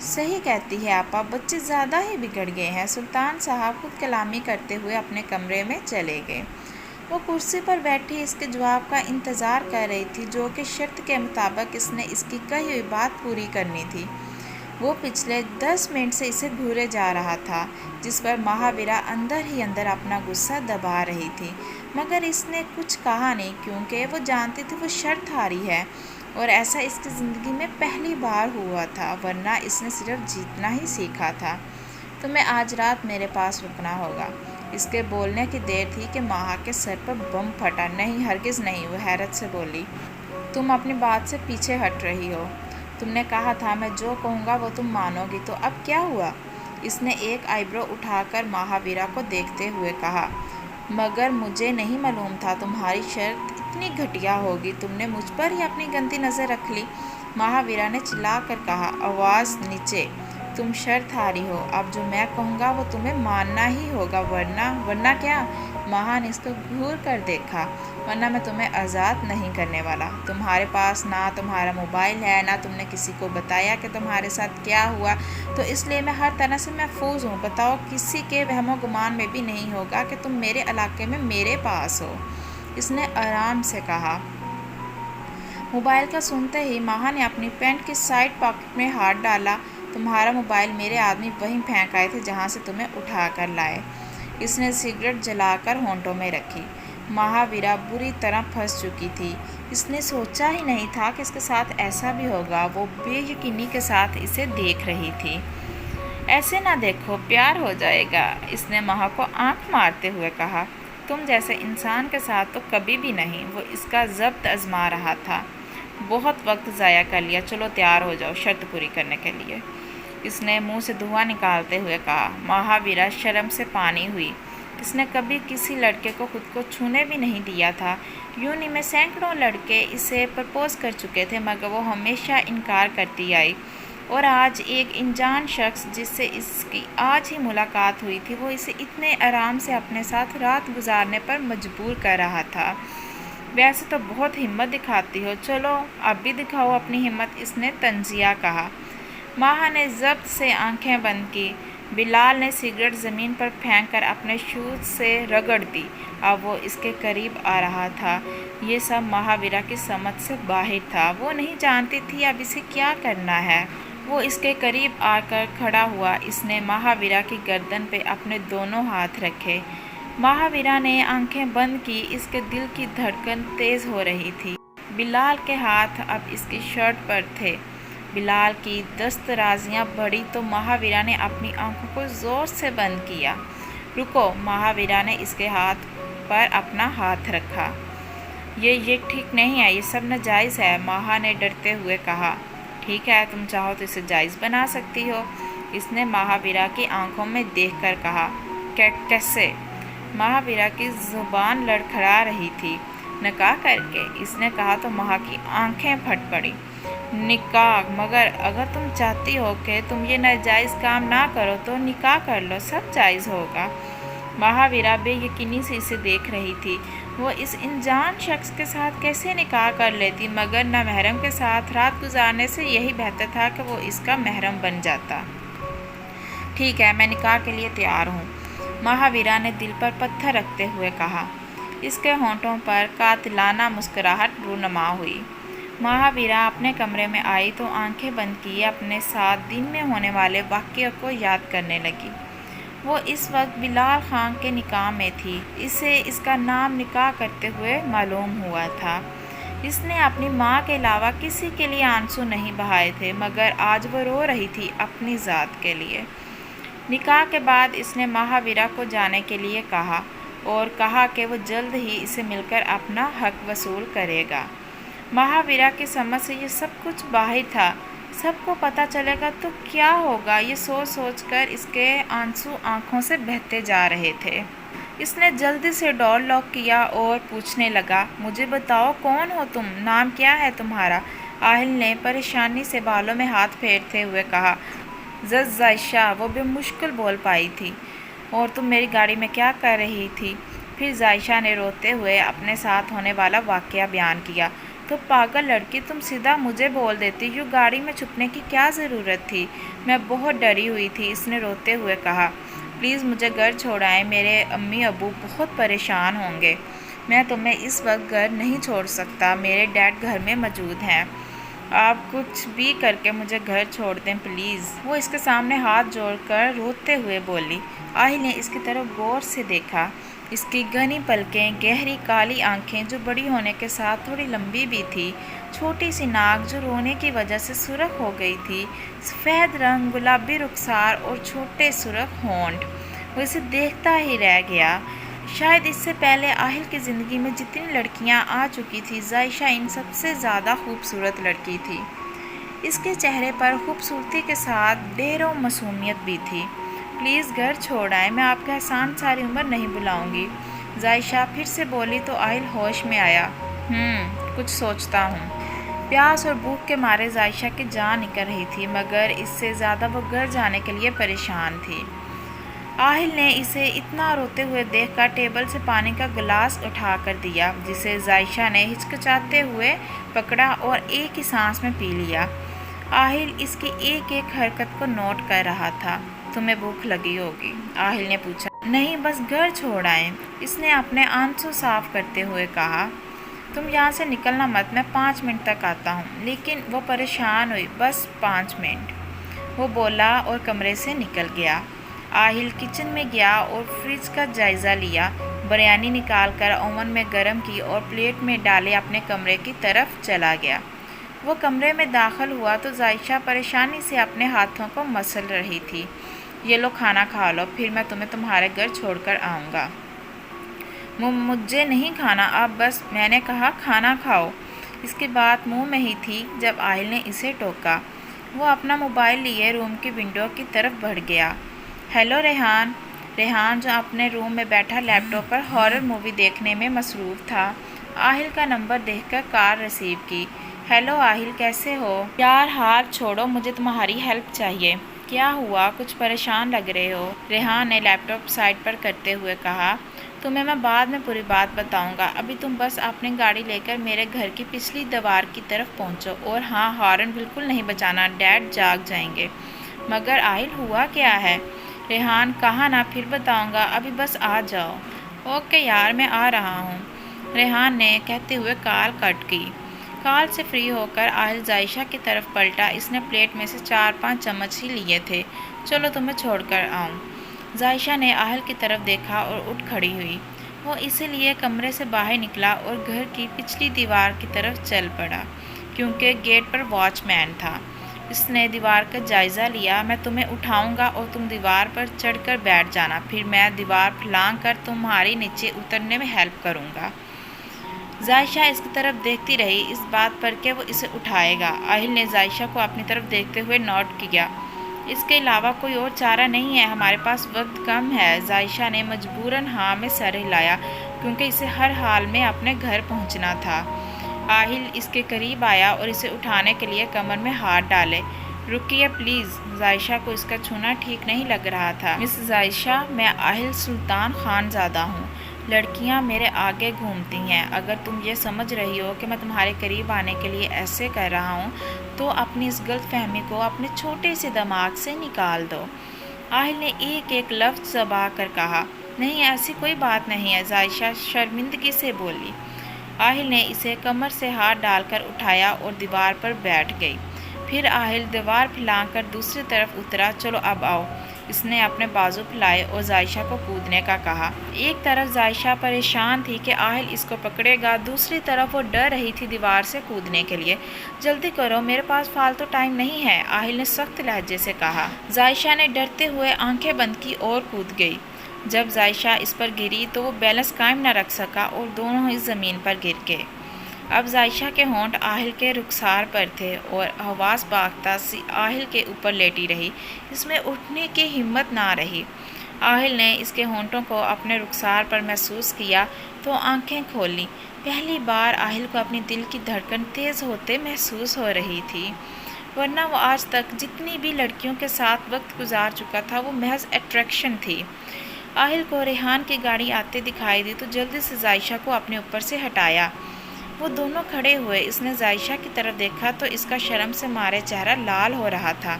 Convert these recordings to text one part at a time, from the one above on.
صحیح کہتی ہے آپا، بچے زیادہ ہی بگڑ گئے ہیں۔ سلطان صاحب خود کلامی کرتے ہوئے اپنے کمرے میں چلے گئے۔ وہ کرسی پر بیٹھی اس کے جواب کا انتظار کر رہی تھی، جو کہ شرط کے مطابق اس نے اس کی کہی ہوئی بات پوری کرنی تھی۔ وہ پچھلے 10 منٹ سے اسے گھورے جا رہا تھا، جس پر مہاورا اندر ہی اندر اپنا غصہ دبا رہی تھی، مگر اس نے کچھ کہا نہیں، کیونکہ وہ جانتی تھی وہ شرط ہاری ہے، اور ایسا اس کی زندگی میں پہلی بار ہوا تھا، ورنہ اس نے صرف جیتنا ہی سیکھا تھا۔ تمہیں آج رات میرے پاس رکنا ہوگا۔ اس کے بولنے کی دیر تھی کہ ماہا کے سر پر بم پھٹا۔ نہیں، ہرگز نہیں، وہ حیرت سے بولی۔ تم اپنی بات سے پیچھے ہٹ رہی ہو۔ تم نے کہا تھا میں جو کہوں گا وہ تم مانو گی، تو اب کیا ہوا؟ اس نے ایک آئی برو اٹھا کر مہاورا کو دیکھتے ہوئے کہا۔ مگر مجھے نہیں معلوم تھا تمہاری شرط اتنی گھٹیا ہوگی، تم نے مجھ پر ہی اپنی گندی نظر رکھ لی۔ مہاورا نے چلا کر کہا، آواز نیچے، تم شرط ہاری ہو، اب جو میں کہوں گا وہ تمہیں ماننا ہی ہوگا، ورنہ کیا؟ مہا نے اس کو گھور کر دیکھا، ورنہ میں تمہیں آزاد نہیں کرنے والا۔ تمہارے پاس نہ تمہارا موبائل ہے، نہ تم نے کسی کو بتایا کہ تمہارے ساتھ کیا ہوا، تو اس لیے میں ہر طرح سے محفوظ ہوں۔ بتاؤ، کسی کے وہم و گمان میں بھی نہیں ہوگا کہ تم میرے علاقے میں میرے پاس ہو، اس نے آرام سے کہا۔ موبائل کا سنتے ہی مہا نے اپنی پینٹ کی سائڈ پاکٹ میں ہاتھ ڈالا۔ تمہارا موبائل میرے آدمی وہیں پھینک آئے تھے جہاں سے تمہیں اٹھا کر لائے۔ اس نے سگریٹ جلا کر ہونٹوں میں رکھی۔ مہاورا بری طرح پھنس چکی تھی۔ اس نے سوچا ہی نہیں تھا کہ اس کے ساتھ ایسا بھی ہوگا۔ وہ بے یقینی کے ساتھ اسے دیکھ رہی تھی۔ ایسے نہ دیکھو، پیار ہو جائے گا، اس نے مہا کو آنکھ مارتے ہوئے کہا۔ تم جیسے انسان کے ساتھ تو کبھی بھی نہیں۔ وہ اس کا ضبط آزما رہا تھا۔ بہت وقت ضائع کر لیا، چلو تیار ہو جاؤ شرط پوری کرنے کے لیے، اس نے منہ سے دھواں نکالتے ہوئے کہا۔ مہاورا شرم سے پانی ہوئی۔ اس نے کبھی کسی لڑکے کو خود کو چھونے بھی نہیں دیا تھا۔ یوں نہیں میں سینکڑوں لڑکے اسے پرپوز کر چکے تھے، مگر وہ ہمیشہ انکار کرتی آئی، اور آج ایک انجان شخص جس سے اس کی آج ہی ملاقات ہوئی تھی، وہ اسے اتنے آرام سے اپنے ساتھ رات گزارنے پر مجبور کر رہا تھا۔ ویسے تو بہت ہمت دکھاتی ہو، چلو اب بھی دکھاؤ اپنی ہمت، اس نے طنزیہ کہا۔ مہا نے ضبط سے آنکھیں بند کی۔ بلال نے سگریٹ زمین پر پھینک کر اپنے شوز سے رگڑ دی۔ اب وہ اس کے قریب آ رہا تھا۔ یہ سب مہاورا کی سمجھ سے باہر تھا۔ وہ نہیں جانتی تھی اب اسے کیا کرنا ہے۔ وہ اس کے قریب آ کر کھڑا ہوا۔ اس نے مہاورا کی گردن پہ اپنے دونوں ہاتھ رکھے۔ مہاورا نے آنکھیں بند کی۔ اس کے دل کی دھڑکن تیز ہو رہی تھی۔ بلال کے ہاتھ اب اس کی شرٹ پر تھے۔ بلال کی دسترازیاں بڑھی تو مہاورا نے اپنی آنکھوں کو زور سے بند کیا۔ رکو، مہاورا نے اس کے ہاتھ پر اپنا ہاتھ رکھا۔ یہ ٹھیک نہیں ہے، یہ سب ناجائز ہے، مہا نے ڈرتے ہوئے کہا۔ ٹھیک ہے، تم چاہو تو اسے جائز بنا سکتی ہو، اس نے مہاورا کی آنکھوں میں دیکھ کر کہا۔ کیسے؟ مہاورا کی زبان لڑکھڑا رہی تھی۔ نکاح کر کے، اس نے کہا تو مہا کی آنکھیں پھٹ پڑیں۔ نکاح؟ مگر اگر تم چاہتی ہو کہ تم یہ ناجائز کام نہ کرو تو نکاح کر لو، سب جائز ہوگا۔ مہاورا بے یقینی سے اسے دیکھ رہی تھی۔ وہ اس انجان شخص کے ساتھ کیسے نکاح کر لیتی، مگر نامحرم کے ساتھ رات گزارنے سے یہی بہتر تھا کہ وہ اس کا محرم بن جاتا۔ ٹھیک ہے، میں نکاح کے لیے تیار ہوں، مہاورا نے دل پر پتھر رکھتے ہوئے کہا۔ اس کے ہونٹوں پر قاتلانہ مسکراہٹ رونما ہوئی۔ مہاورا اپنے کمرے میں آئی تو آنکھیں بند کیے اپنے ساتھ دن میں ہونے والے واقعے کو یاد کرنے لگی۔ وہ اس وقت بلال خان کے نکاح میں تھی۔ اسے اس کا نام نکاح کرتے ہوئے معلوم ہوا تھا۔ اس نے اپنی ماں کے علاوہ کسی کے لیے آنسو نہیں بہائے تھے، مگر آج وہ رو رہی تھی اپنی ذات کے لیے۔ نکاح کے بعد اس نے مہاورا کو جانے کے لیے کہا، اور کہا کہ وہ جلد ہی اسے مل کر اپنا حق وصول کرے گا۔ مہاورا کی سمجھ سے یہ سب کچھ باہر تھا۔ سب کو پتہ چلے گا تو کیا ہوگا، یہ سوچ سوچ کر اس کے آنسو آنکھوں سے بہتے جا رہے تھے۔ اس نے جلدی سے ڈور لاک کیا اور پوچھنے لگا، مجھے بتاؤ کون ہو تم، نام کیا ہے تمہارا؟ آہل نے پریشانی سے بالوں میں ہاتھ پھیرتے ہوئے کہا۔ زائشہ، وہ بے مشکل بول پائی تھی۔ اور تم میری گاڑی میں کیا کر رہی تھی؟ پھر زائشہ نے روتے ہوئے اپنے ساتھ ہونے والا واقعہ بیان کیا۔ تو پاگل لڑکی، تم سیدھا مجھے بول دیتی، یوں گاڑی میں چھپنے کی کیا ضرورت تھی؟ میں بہت ڈری ہوئی تھی، اس نے روتے ہوئے کہا۔ پلیز مجھے گھر چھوڑائیں، میرے امی ابو بہت پریشان ہوں گے۔ میں تمہیں اس وقت گھر نہیں چھوڑ سکتا، میرے ڈیڈ گھر میں موجود ہیں۔ آپ کچھ بھی کر کے مجھے گھر چھوڑ دیں پلیز۔ وہ اس کے سامنے ہاتھ جوڑ کر روتے ہوئے بولی۔ آہل نے اس کی طرف غور سے دیکھا۔ اس کی گھنی پلکیں، گہری کالی آنکھیں جو بڑی ہونے کے ساتھ تھوڑی لمبی بھی تھی، چھوٹی سی ناک جو رونے کی وجہ سے سرخ ہو گئی تھی، سفید رنگ، گلابی رخسار اور چھوٹے سرخ ہونٹ۔ وہ اسے دیکھتا ہی رہ گیا۔ شاید اس سے پہلے آہل کی زندگی میں جتنی لڑکیاں آ چکی تھیں، ظائشہ ان سب سے زیادہ خوبصورت لڑکی تھی۔ اس کے چہرے پر خوبصورتی کے ساتھ ڈھیروں معصومیت بھی تھی۔ پلیز گھر چھوڑائیں، میں آپ کا احسان ساری عمر نہیں بھلاؤں گی، ظائشہ پھر سے بولی تو آہل ہوش میں آیا۔ کچھ سوچتا ہوں۔ پیاس اور بھوک کے مارے ظائشہ کی جان نکل رہی تھی، مگر اس سے زیادہ وہ گھر جانے کے لیے پریشان تھی۔ آہل نے اسے اتنا روتے ہوئے دیکھ کر ٹیبل سے پانی کا گلاس اٹھا کر دیا، جسے ظائشہ نے ہچکچاتے ہوئے پکڑا اور ایک ہی سانس میں پی لیا۔ آہل اس کی ایک ایک حرکت کو نوٹ کر رہا تھا۔ تمہیں بھوک لگی ہوگی؟ آہل نے پوچھا۔ نہیں، بس گھر چھوڑ آئیں، اس نے اپنے آنسو صاف کرتے ہوئے کہا۔ تم یہاں سے نکلنا مت، میں 5 منٹ تک آتا ہوں۔ لیکن وہ پریشان ہوئی۔ بس 5 منٹ، وہ بولا اور کمرے سے نکل گیا۔ آہل کچن میں گیا اور فریج کا جائزہ لیا، بریانی نکال کر اوون میں گرم کی اور پلیٹ میں ڈالے اپنے کمرے کی طرف چلا گیا۔ وہ کمرے میں داخل ہوا تو ظائشہ پریشانی سے اپنے ہاتھوں کو مسل رہی تھی۔ یہ لو کھانا کھا لو، پھر میں تمہیں تمہارے گھر چھوڑ کر آؤں گا۔ مجھے نہیں کھانا اب، بس میں نے کہا کھانا کھاؤ۔ اس کی بات منہ میں ہی تھی جب آہل نے اسے ٹوکا۔ وہ اپنا موبائل لیے روم کی ونڈو کی طرف بڑھ گیا۔ ہیلو ریحان۔ ریحان جو اپنے روم میں بیٹھا لیپ ٹاپ پر ہارر مووی دیکھنے میں مصروف تھا، آہل کا نمبر دیکھ کر کال ریسیو کی۔ ہیلو آہل، کیسے ہو؟ یار حال چھوڑو، مجھے تمہاری ہیلپ چاہیے۔ کیا ہوا؟ کچھ پریشان لگ رہے ہو، ریحان نے لیپ ٹاپ سائڈ پر کرتے ہوئے کہا۔ تمہیں میں بعد میں پوری بات بتاؤں گا، ابھی تم بس اپنی گاڑی لے کر میرے گھر کی پچھلی دیوار کی طرف پہنچو، اور ہاں، ہارن بالکل نہیں بجانا، ڈیڈ جاگ جائیں گے۔ مگر آہل ہوا کیا ہے؟ ریحان، کہا نا پھر بتاؤں گا، ابھی بس آ جاؤ۔ اوکے یار، میں آ رہا ہوں، ریحان نے کہتے ہوئے کال کٹ کی۔ کال سے فری ہو کر آہل ظائشہ کی طرف پلٹا۔ اس نے پلیٹ میں سے 4-5 چمچ ہی لیے تھے۔ چلو تمہیں چھوڑ کر آؤں۔ ظائشہ نے آہل کی طرف دیکھا اور اٹھ کھڑی ہوئی۔ وہ اسی لیے کمرے سے باہر نکلا اور گھر کی پچھلی دیوار کی طرف چل پڑا، کیونکہ گیٹ پر واچ مین تھا۔ اس نے دیوار کا جائزہ لیا۔ میں تمہیں اٹھاؤں گا اور تم دیوار پر چڑھ کر بیٹھ جانا، پھر میں دیوار پھلانگ کر تمہاری نیچے اترنے میں ہیلپ کروں گا۔ ظائشہ اس کی طرف دیکھتی رہی، اس بات پر کہ وہ اسے اٹھائے گا۔ آہل نے ظائشہ کو اپنی طرف دیکھتے ہوئے نوٹ کیا۔ اس کے علاوہ کوئی اور چارہ نہیں ہے، ہمارے پاس وقت کم ہے۔ ظائشہ نے مجبوراً ہاں میں سر ہلایا، کیونکہ اسے ہر حال میں اپنے گھر پہنچنا تھا۔ آہل اس کے قریب آیا اور اسے اٹھانے کے لیے کمر میں ہاتھ ڈالے۔ رکیے پلیز، ظائشہ کو اس کا چھونا ٹھیک نہیں لگ رہا تھا۔ مس ظائشہ، میں آہل سلطان خان زادہ ہوں۔ لڑکیاں میرے آگے گھومتی ہیں۔ اگر تم یہ سمجھ رہی ہو کہ میں تمہارے قریب آنے کے لیے ایسے کر رہا ہوں، تو اپنی اس غلط فہمی کو اپنے چھوٹے سے دماغ سے نکال دو۔ آہل نے ایک ایک لفظ دبا کر کہا۔ نہیں، ایسی کوئی بات نہیں ہے، ظائشہ شرمندگی سے بولی۔ آہل نے اسے کمر سے ہاتھ ڈال کر اٹھایا اور دیوار پر بیٹھ گئی۔ پھر آہل دیوار پھلانگ کر دوسری طرف اترا۔ چلو اب آؤ، اس نے اپنے بازو پھیلائے اور ظائشہ کو کودنے کا کہا۔ ایک طرف ظائشہ پریشان تھی کہ آہل اس کو پکڑے گا، دوسری طرف وہ ڈر رہی تھی دیوار سے کودنے کے لیے۔ جلدی کرو، میرے پاس فالتو ٹائم نہیں ہے، آہل نے سخت لہجے سے کہا۔ ظائشہ نے ڈرتے ہوئے آنکھیں بند کی اور کود گئی۔ جب ظائشہ اس پر گری تو وہ بیلنس قائم نہ رکھ سکا اور دونوں ہی زمین پر گر گئے۔ اب ظائشہ کے ہونٹ آہل کے رخسار پر تھے اور حواس باختہ سی آہل کے اوپر لیٹی رہی، اس میں اٹھنے کی ہمت نہ رہی۔ آہل نے اس کے ہونٹوں کو اپنے رخسار پر محسوس کیا تو آنکھیں کھولیں۔ پہلی بار آہل کو اپنی دل کی دھڑکن تیز ہوتے محسوس ہو رہی تھی، ورنہ وہ آج تک جتنی بھی لڑکیوں کے ساتھ وقت گزار چکا تھا وہ محض اٹریکشن تھی۔ آہل کو ریحان کی گاڑی آتے دکھائی دی تو جلدی سے ظائشہ کو اپنے اوپر سے ہٹایا۔ وہ دونوں کھڑے ہوئے۔ اس نے زائشہ کی طرف دیکھا تو اس کا شرم سے مارے چہرہ لال ہو رہا تھا۔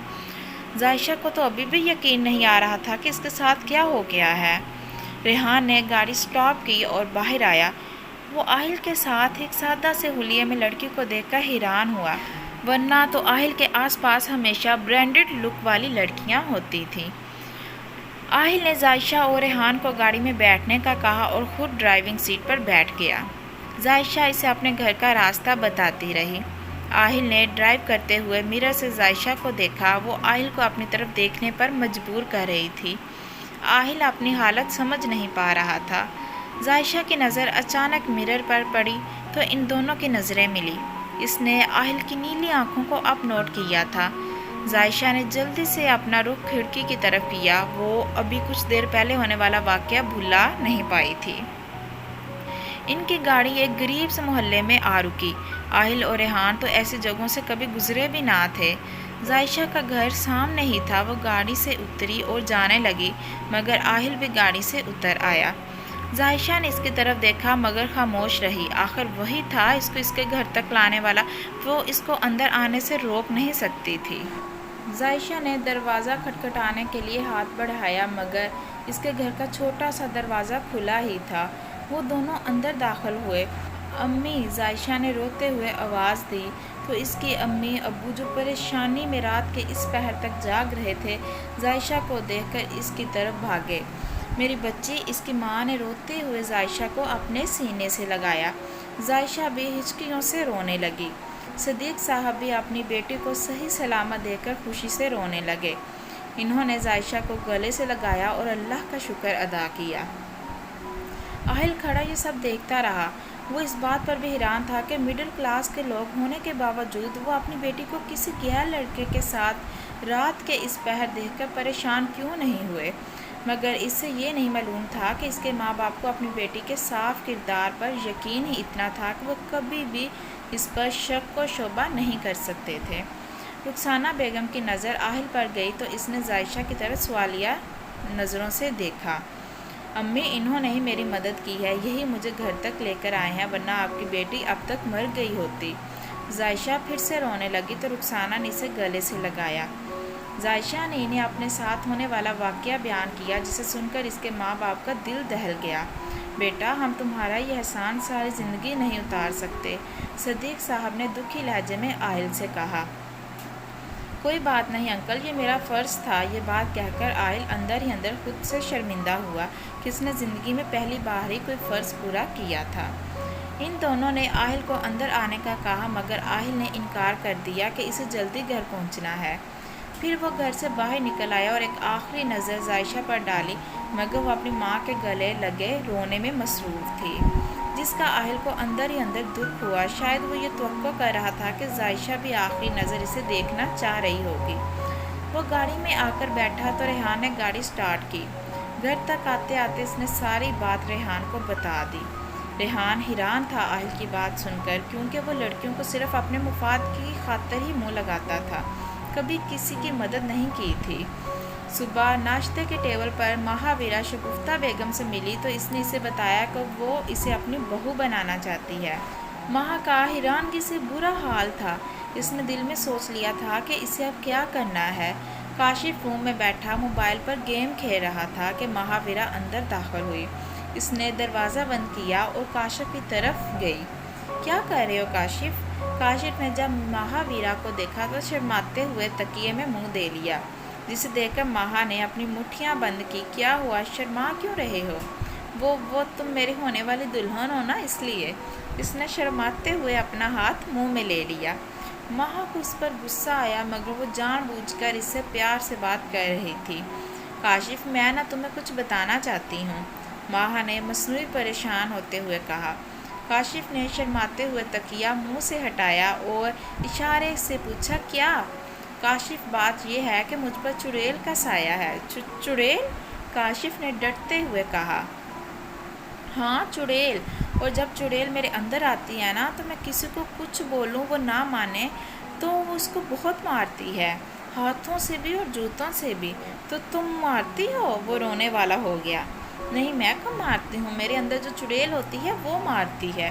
زائشہ کو تو ابھی بھی یقین نہیں آ رہا تھا کہ اس کے ساتھ کیا ہو گیا ہے۔ ریحان نے گاڑی سٹاپ کی اور باہر آیا۔ وہ آہل کے ساتھ ایک سادہ سے حلیے میں لڑکی کو دیکھ کر حیران ہوا، ورنہ تو آہل کے آس پاس ہمیشہ برانڈڈ لک والی لڑکیاں ہوتی تھیں۔ آہل نے زائشہ اور ریحان کو گاڑی میں بیٹھنے کا کہا اور خود ڈرائیونگ سیٹ پر بیٹھ گیا۔ زائشہ اسے اپنے گھر کا راستہ بتاتی رہی۔ آہل نے ڈرائیو کرتے ہوئے مرر سے زائشہ کو دیکھا۔ وہ آہل کو اپنی طرف دیکھنے پر مجبور کر رہی تھی۔ آہل اپنی حالت سمجھ نہیں پا رہا تھا۔ زائشہ کی نظر اچانک مرر پر پڑی تو ان دونوں کی نظریں ملی۔ اس نے آہل کی نیلی آنکھوں کو اب نوٹ کیا تھا۔ زائشہ نے جلدی سے اپنا رخ کھڑکی کی طرف کیا۔ وہ ابھی کچھ دیر پہلے ہونے والا واقعہ بھلا نہیں پائی تھی۔ ان کی گاڑی ایک غریب سے محلے میں آ رکی۔ آہل اور ریحان تو ایسی جگہوں سے کبھی گزرے بھی نہ تھے۔ زائشہ کا گھر سامنے ہی تھا۔ وہ گاڑی سے اتری اور جانے لگی، مگر آہل بھی گاڑی سے اتر آیا۔ زائشہ نے اس کی طرف دیکھا مگر خاموش رہی۔ آخر وہی تھا اس کو اس کے گھر تک لانے والا۔ وہ اس کو اندر آنے سے روک نہیں سکتی تھی۔ زائشہ نے دروازہ کھٹکھٹانے کے لیے ہاتھ بڑھایا مگر اس کے گھر کا چھوٹا سا دروازہ کھلا ہی تھا۔ وہ دونوں اندر داخل ہوئے۔ امی، زائشہ نے روتے ہوئے آواز دی تو اس کی امی ابو جو پریشانی میں رات کے اس پہر تک جاگ رہے تھے، زائشہ کو دیکھ کر اس کی طرف بھاگے۔ میری بچی، اس کی ماں نے روتے ہوئے زائشہ کو اپنے سینے سے لگایا۔ زائشہ بھی ہچکیوں سے رونے لگی۔ صدیق صاحب بھی اپنی بیٹی کو صحیح سلامت دیکھ کر خوشی سے رونے لگے۔ انہوں نے زائشہ کو گلے سے لگایا اور اللہ کا شکر ادا کیا۔ آہل کھڑا یہ سب دیکھتا رہا۔ وہ اس بات پر بھی حیران تھا کہ مڈل کلاس کے لوگ ہونے کے باوجود وہ اپنی بیٹی کو کسی غیر لڑکے کے ساتھ رات کے اس پہر دیکھ کر پریشان کیوں نہیں ہوئے، مگر اس سے یہ نہیں معلوم تھا کہ اس کے ماں باپ کو اپنی بیٹی کے صاف کردار پر یقین ہی اتنا تھا کہ وہ کبھی بھی اس پر شک و شبہ نہیں کر سکتے تھے۔ رخسانہ بیگم کی نظر آہل پر گئی تو اس نے زائشہ کی طرف سوالیہ نظروں سے دیکھا۔ امی، انہوں نے ہی میری مدد کی ہے، یہی مجھے گھر تک لے کر آئے ہیں، ورنہ آپ کی بیٹی اب تک مر گئی ہوتی۔ زائشہ پھر سے رونے لگی تو رخسانہ نے اسے گلے سے لگایا۔ زائشہ نے انہیں اپنے ساتھ ہونے والا واقعہ بیان کیا جسے سن کر اس کے ماں باپ کا دل دہل گیا۔ بیٹا، ہم تمہارا یہ احسان ساری زندگی نہیں اتار سکتے، صدیق صاحب نے دکھی لہجے میں آہل سے کہا۔ کوئی بات نہیں انکل، یہ میرا فرض تھا۔ یہ بات کہہ کر آہل اندر ہی اندر خود سے شرمندہ ہوا کہ اس نے زندگی میں پہلی بار ہی کوئی فرض پورا کیا تھا۔ ان دونوں نے آہل کو اندر آنے کا کہا مگر آہل نے انکار کر دیا کہ اسے جلدی گھر پہنچنا ہے۔ پھر وہ گھر سے باہر نکل آیا اور ایک آخری نظر زائشہ پر ڈالی مگر وہ اپنی ماں کے گلے لگے رونے میں مصروف تھی، جس کا آہل کو اندر ہی اندر دکھ ہوا۔ شاید وہ یہ توقع کر رہا تھا کہ زائشہ بھی آخری نظر اسے دیکھنا چاہ رہی ہوگی۔ وہ گاڑی میں آ کر بیٹھا تو ریحان نے گاڑی سٹارٹ کی۔ گھر تک آتے آتے اس نے ساری بات ریحان کو بتا دی۔ ریحان حیران تھا آہل کی بات سن کر، کیونکہ وہ لڑکیوں کو صرف اپنے مفاد کی خاطر ہی منہ لگاتا تھا، کبھی کسی کی مدد نہیں کی تھی۔ صبح ناشتے کے ٹیبل پر مہاویرا شگفتہ بیگم سے ملی تو اس نے اسے بتایا کہ وہ اسے اپنی بہو بنانا چاہتی ہے۔ مہا کا حیرانگی سے برا حال تھا۔ اس نے دل میں سوچ لیا تھا کہ اسے اب کیا کرنا ہے۔ کاشف روم میں بیٹھا موبائل پر گیم کھیل رہا تھا کہ مہاویرا اندر داخل ہوئی۔ اس نے دروازہ بند کیا اور کاشف کی طرف گئی۔ کیا کر رہے ہو کاشف؟ کاشف نے جب مہاویرا کو دیکھا تو شرماتے ہوئے تکیے میں منہ دے لیا، جسے دیکھ کر مہا نے اپنی مٹھیاں بند کی۔ کیا ہوا، شرما کیوں رہے ہو؟ وہ تم میرے ہونے والی دلہن ہو نا، اس لیے۔ اس نے شرماتے ہوئے اپنا ہاتھ منہ میں لے لیا۔ مہا کو اس پر غصہ آیا مگر وہ جان بوجھ کر اس سے پیار سے بات کر رہی تھی۔ کاشف، میں نہ تمہیں کچھ بتانا چاہتی ہوں، مہا نے مصنوعی پریشان ہوتے ہوئے کہا۔ کاشف نے شرماتے ہوئے تکیہ منہ سے ہٹایا اور اشارے سے پوچھا، کیا؟ کاشف، بات یہ ہے کہ مجھ پر چڑیل کا سایہ ہے۔ چڑیل؟ کاشف نے ڈٹتے ہوئے کہا۔ ہاں، چڑیل، اور جب چڑیل میرے اندر آتی ہے نا تو میں کسی کو کچھ بولوں وہ نہ مانے تو وہ اس کو بہت مارتی ہے، ہاتھوں سے بھی اور جوتوں سے بھی۔ تو تم مارتی ہو؟ وہ رونے والا ہو گیا۔ نہیں، میں کب مارتی ہوں، میرے اندر جو چڑیل ہوتی ہے وہ مارتی ہے۔